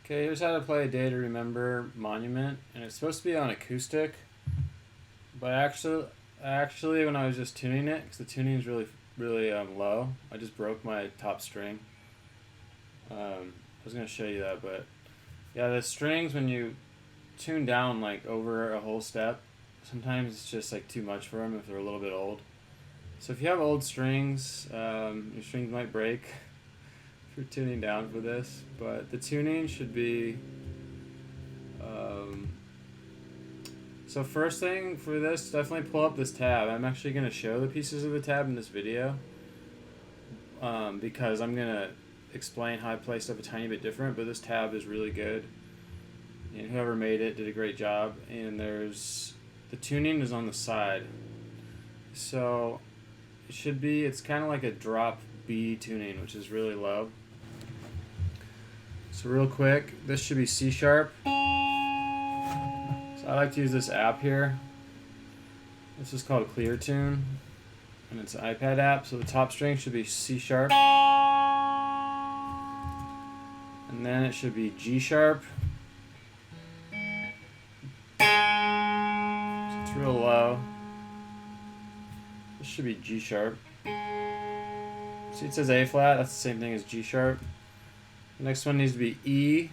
Okay, here's how to play a Day to Remember Monument, and it's supposed to be on acoustic, but actually, when I was just tuning it, because the tuning is really low, I just broke my top string. I was gonna show you that, but yeah, the strings when you tune down like over a whole step, sometimes it's just like too much for them if they're a little bit old. So if you have old strings, your strings might break. For tuning down for this, but the tuning should be so first thing for this, definitely pull up this tab. I'm actually going to show the pieces of the tab in this video because I'm going to explain how I play stuff a tiny bit different, but this tab is really good and whoever made it did a great job. And there's the tuning is on the side, so it should be, it's kind of like a drop B tuning, which is really low. So real quick, this should be C sharp. So I like to use this app here. This is called Clear Tune, and it's an iPad app. So the top string should be C sharp, and then it should be G sharp. So it's real low. This should be G sharp. See, it says A flat. That's the same thing as G sharp. The next one needs to be E.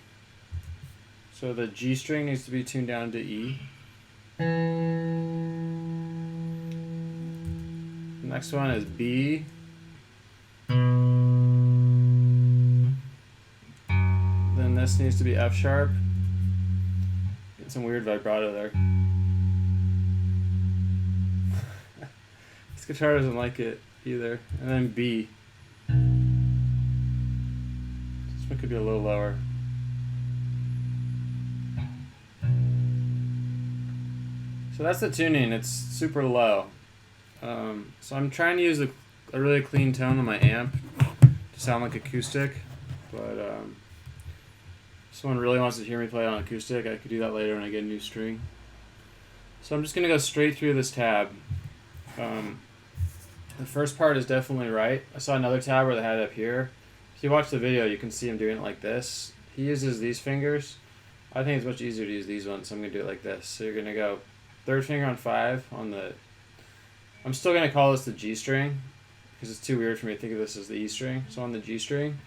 So the G string needs to be tuned down to E. The next one is B. Then this needs to be F sharp. Get some weird vibrato there. This guitar doesn't like it either. And then B. This one could be a little lower. So that's the tuning. It's super low. So I'm trying to use a really clean tone on my amp to sound like acoustic, but if someone really wants to hear me play on acoustic, I could do that later when I get a new string. So I'm just going to go straight through this tab. The first part is definitely right. I saw another tab where they had it up here. If you watch the video, you can see him doing it like this. He uses these fingers. I think it's much easier to use these ones, so I'm going to do it like this. So you're going to go third finger on 5 on the... I'm still going to call this the G string, because it's too weird for me to think of this as the E string. So on the G string,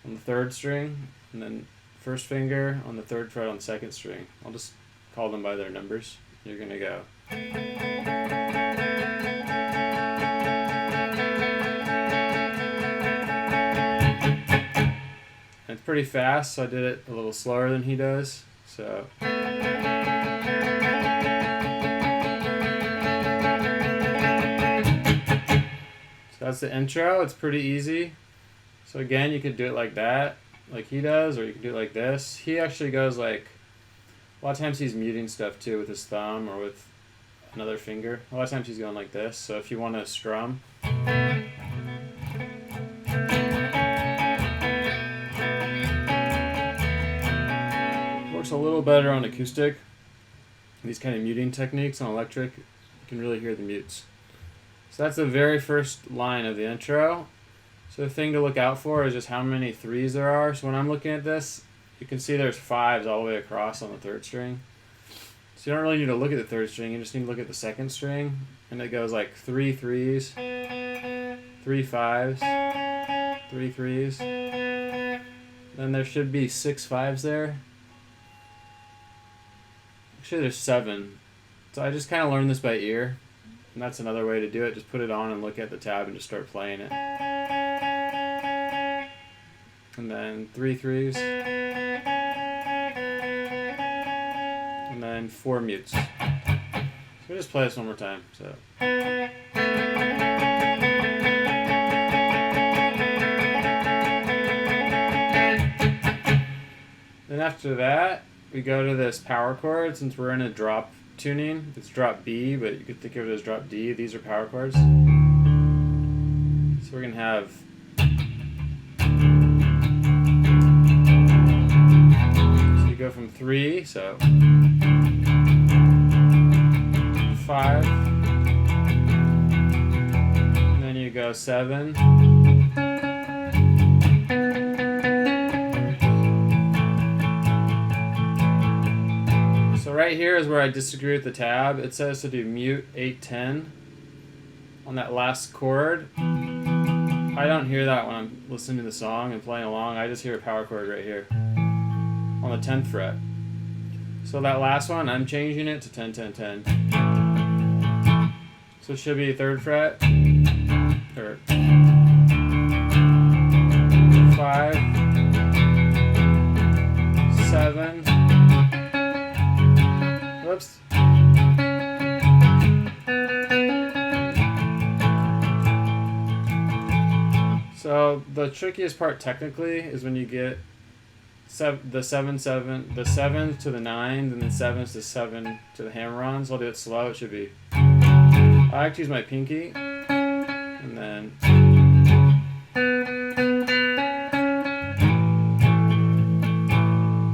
on the third string, and then first finger on the third fret on the second string. I'll just call them by their numbers. You're going to go... It's pretty fast, so I did it a little slower than he does. So that's the intro. It's pretty easy. So again, you could do it like that, like he does, or you can do it like this. He actually goes like, a lot of times he's muting stuff too with his thumb or with another finger. A lot of times he's going like this. So if you want to strum, works a little better on acoustic. These kind of muting techniques on electric, you can really hear the mutes. So that's the very first line of the intro. So the thing to look out for is just how many 3s there are. So when I'm looking at this, you can see there's 5s all the way across on the third string. So you don't really need to look at the third string, you just need to look at the second string. And it goes like 3 3s, 3 5s, 3 3s. Then there should be 6 5s there. Actually, there's 7. So I just kind of learned this by ear. And that's another way to do it. Just put it on and look at the tab and just start playing it. And then 3 3s. And then 4 mutes. So we'll just play this one more time. So. Then after that, we go to this power chord. Since we're in a drop tuning, it's drop B, but you could think of it as drop D. These are power chords. So we're going to have... So you go from 3, so 5, and then you go 7, right here is where I disagree with the tab. It says to do mute 810 on that last chord. I don't hear that when I'm listening to the song and playing along. I just hear a power chord right here on the 10th fret. So that last one, I'm changing it to 10, 10, 10. So it should be 3rd fret, or 5, 7, whoops. So the trickiest part technically is when you get the 7 7, the 7s to the 9s, and then 7s to 7 to the hammer-ons. I'll do it slow. It should be. I like to use my pinky, and then.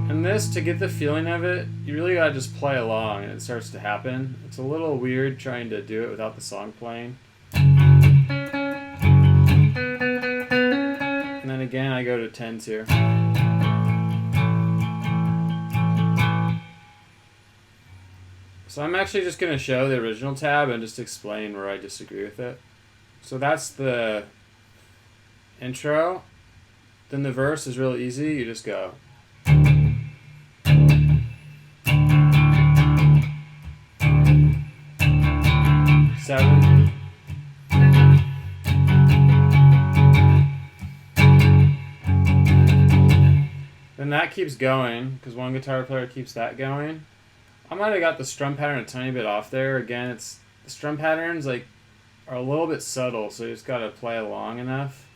And this, to get the feeling of it, you really gotta just play along, and it starts to happen. It's a little weird trying to do it without the song playing. And then again, I go to 10s here. So I'm actually just going to show the original tab and just explain where I disagree with it. So that's the intro. Then the verse is really easy. You just go. 7. Then that keeps going, because one guitar player keeps that going. I might have got the strum pattern a tiny bit off there. Again, it's the strum patterns are a little bit subtle, so you just gotta play along enough.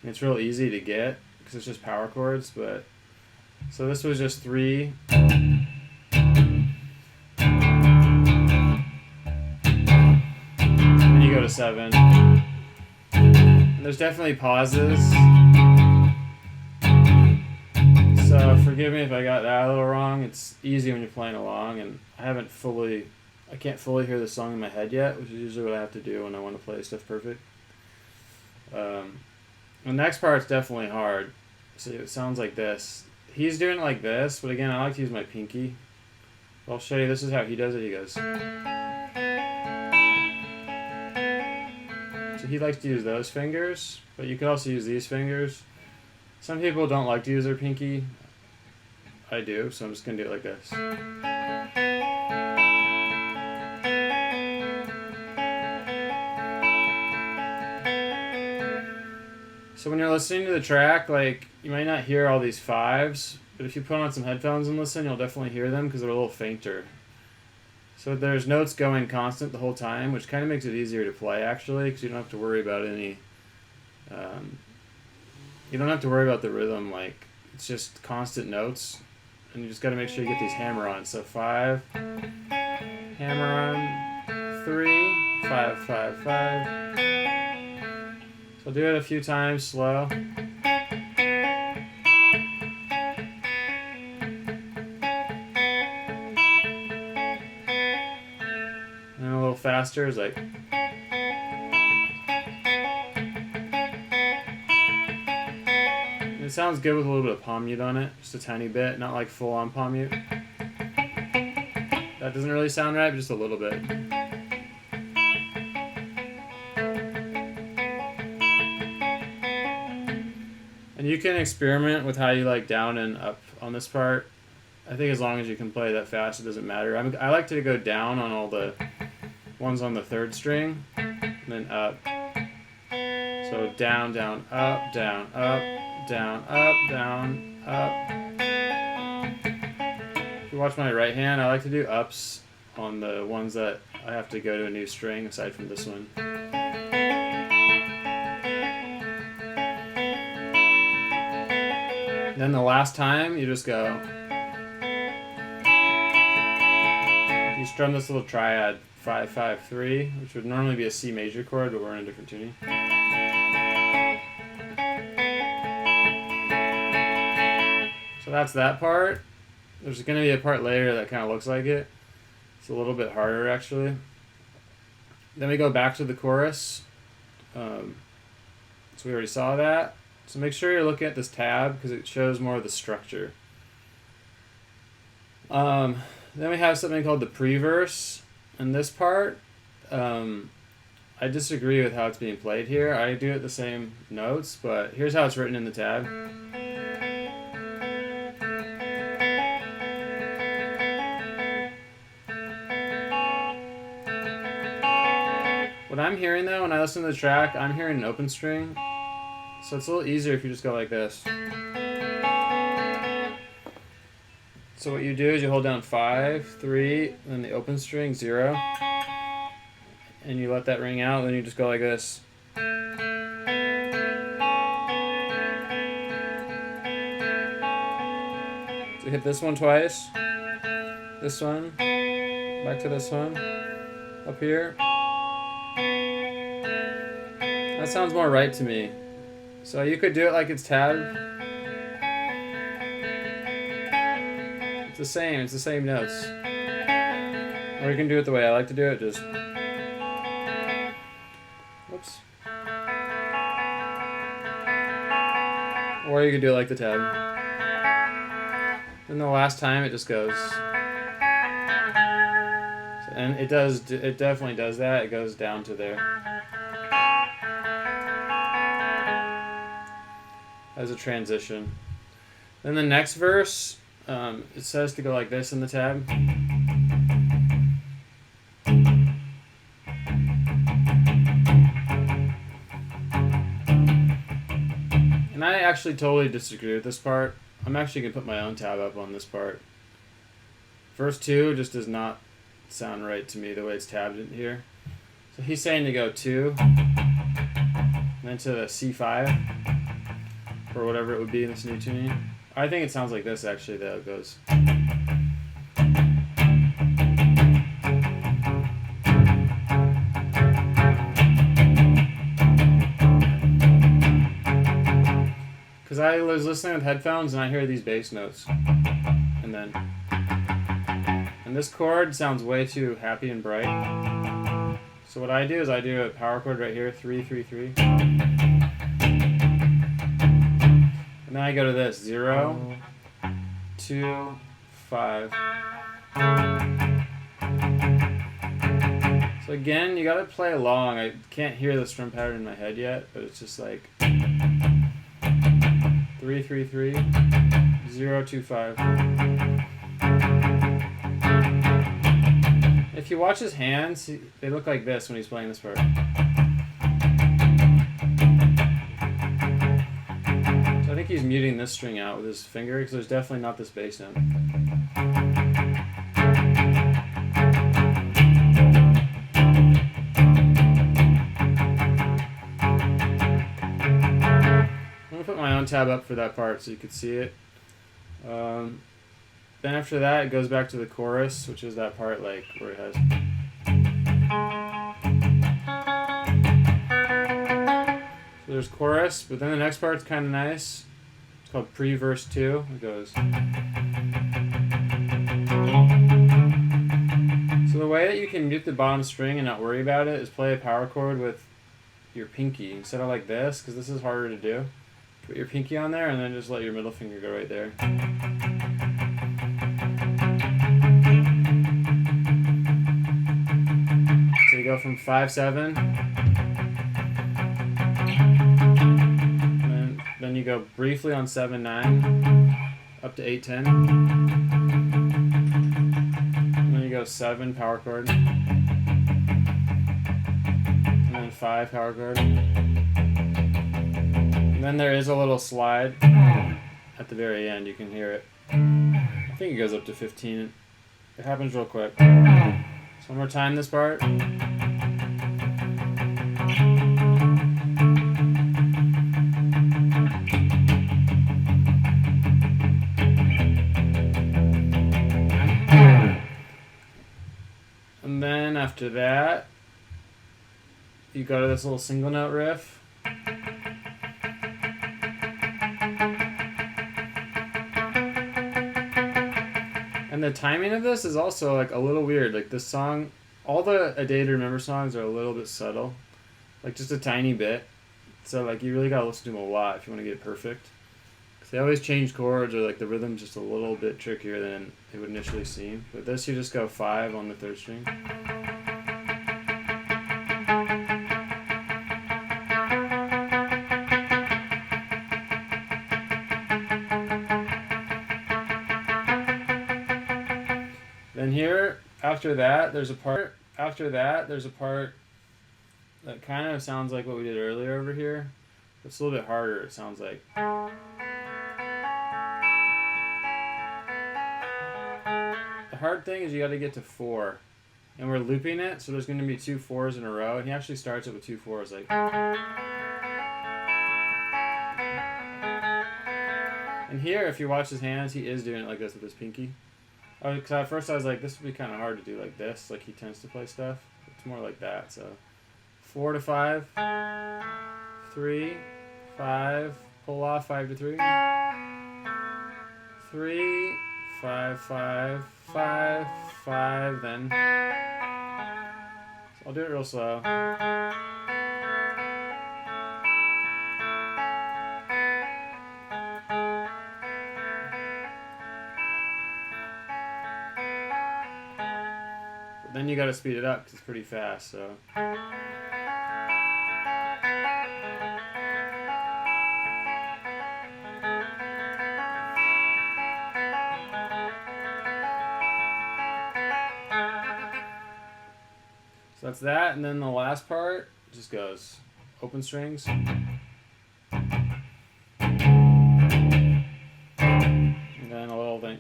And it's real easy to get because it's just power chords. But so this was just 3. And then you go to 7. And there's definitely pauses. So forgive me if I got that a little wrong. It's easy when you're playing along, and I can't fully hear the song in my head yet, which is usually what I have to do when I want to play stuff perfect. The next part's definitely hard. So it sounds like this. He's doing it like this, but again, I like to use my pinky. I'll show you. This is how he does it. He goes. So he likes to use those fingers, but you could also use these fingers. Some people don't like to use their pinky. I do, so I'm just going to do it like this. So when you're listening to the track, you might not hear all these 5s, but if you put on some headphones and listen, you'll definitely hear them because they're a little fainter. So there's notes going constant the whole time, which kind of makes it easier to play, actually, because you don't have to worry about any... you don't have to worry about the rhythm, it's just constant notes, and you just got to make sure you get these hammer-ons. So 5, hammer-on, 3, 5, 5, 5. So I'll do it a few times, slow. And a little faster is like... It sounds good with a little bit of palm mute on it, just a tiny bit, not like full on palm mute. That doesn't really sound right, but just a little bit. And you can experiment with how you like down and up on this part. I think as long as you can play that fast, it doesn't matter. I like to go down on all the ones on the 3rd string, and then up. So down, down, up, down, up. Down, up, down, up. If you watch my right hand, I like to do ups on the ones that I have to go to a new string aside from this one. Then the last time, you just go. You strum this little triad 5, 5, 3, which would normally be a C major chord, but we're in a different tuning. So that's that part. There's going to be a part later that kind of looks like it. It's a little bit harder, actually. Then we go back to the chorus. So we already saw that. So make sure you're looking at this tab because it shows more of the structure. Then we have something called the pre-verse. And this part, I disagree with how it's being played here. I do it the same notes, but here's how it's written in the tab. What I'm hearing though, when I listen to the track, I'm hearing an open string. So it's a little easier if you just go like this. So what you do is you hold down 5, 3, then the open string 0, and you let that ring out, then you just go like this. So hit this one twice, this one, back to this one, up here. That sounds more right to me. So you could do it like it's tabbed. It's the same notes. Or you can do it the way I like to do it, just... Whoops. Or you could do it like the tab. Then the last time it just goes. And it definitely does that. It goes down to there. As a transition. Then the next verse, it says to go like this in the tab. And I actually totally disagree with this part. I'm actually going to put my own tab up on this part. Verse 2 just does not sound right to me the way it's tabbed in here. So he's saying to go 2, and then to the C5, or whatever it would be in this new tuning. I think it sounds like this actually, though. It goes. Because I was listening with headphones and I hear these bass notes. And this chord sounds way too happy and bright. So what I do is I do a power chord right here, 3, 3, 3. And then I go to this, 0, 2, 5. So again, you gotta play along. I can't hear the strum pattern in my head yet, but it's just like 3, 3, 3, 0, 2, 5. If you watch his hands, they look like this when he's playing this part. I think he's muting this string out with his finger because there's definitely not this bass note. I'm going to put my own tab up for that part so you could see it. Then after that it goes back to the chorus, which is that part like where it has... So there's chorus, but then the next part's kind of nice. It's called pre-verse 2. It goes. So the way that you can mute the bottom string and not worry about it is play a power chord with your pinky instead of like this, because this is harder to do. Put your pinky on there and then just let your middle finger go right there. So you go from 5, 7. Then you go briefly on 7, 9, up to 8, 10. And then you go 7, power chord. And then 5, power chord. And then there is a little slide at the very end. You can hear it. I think it goes up to 15. It happens real quick. So one more time this part. And then after that, you go to this little single note riff. And the timing of this is also like a little weird. Like this song, all the A Day to Remember songs are a little bit subtle, like just a tiny bit. So like you really gotta listen to them a lot if you want to get it perfect. So they always change chords, or like the rhythm's just a little bit trickier than it would initially seem. With this, you just go 5 on the 3rd string. Then here, after that, there's a part that kind of sounds like what we did earlier over here. It's a little bit harder, it sounds like. The hard thing is you got to get to 4. And we're looping it, so there's going to be 2 4s in a row. And he actually starts it with 2 4s, like. And here, if you watch his hands, he is doing it like this with his pinky. Oh, because at first I was like, this would be kind of hard to do like this, like he tends to play stuff. It's more like that, so 4 to 5, 3, 5, pull off 5 to 3, 3, 5, 5, 5, 5, then. So I'll do it real slow. Then you gotta speed it up because it's pretty fast, so. So that's that, and then the last part just goes open strings. And then a little thing.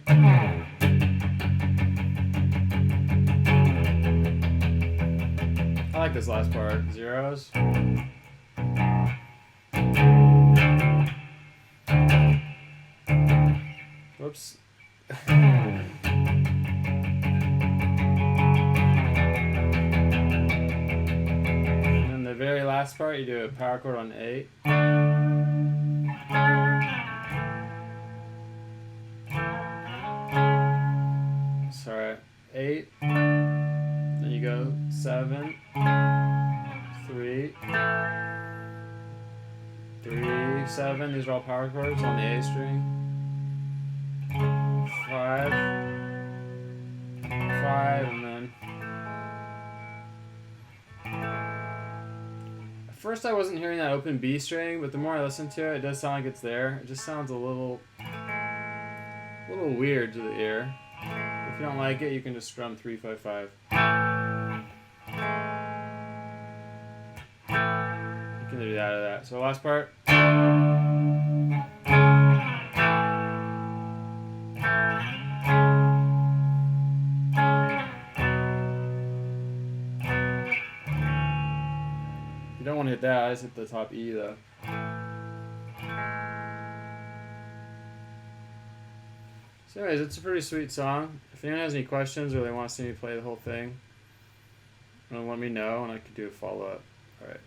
I like this last part. Zeros. Whoops. And then the very last part, you do a power chord on 8. Sorry, 8. Then you go 7, 3, 3, 7. These are all power chords on the A string. 5, 5, and then. At first, I wasn't hearing that open B string, but the more I listen to it, it does sound like it's there. It just sounds a little weird to the ear. If you don't like it, you can just strum 3, 5, 5. You can do that or that. So last part. You don't want to hit that. I just hit the top E though. So anyways, it's a pretty sweet song. If anyone has any questions or they want to see me play the whole thing, let me know and I can do a follow-up. Alright.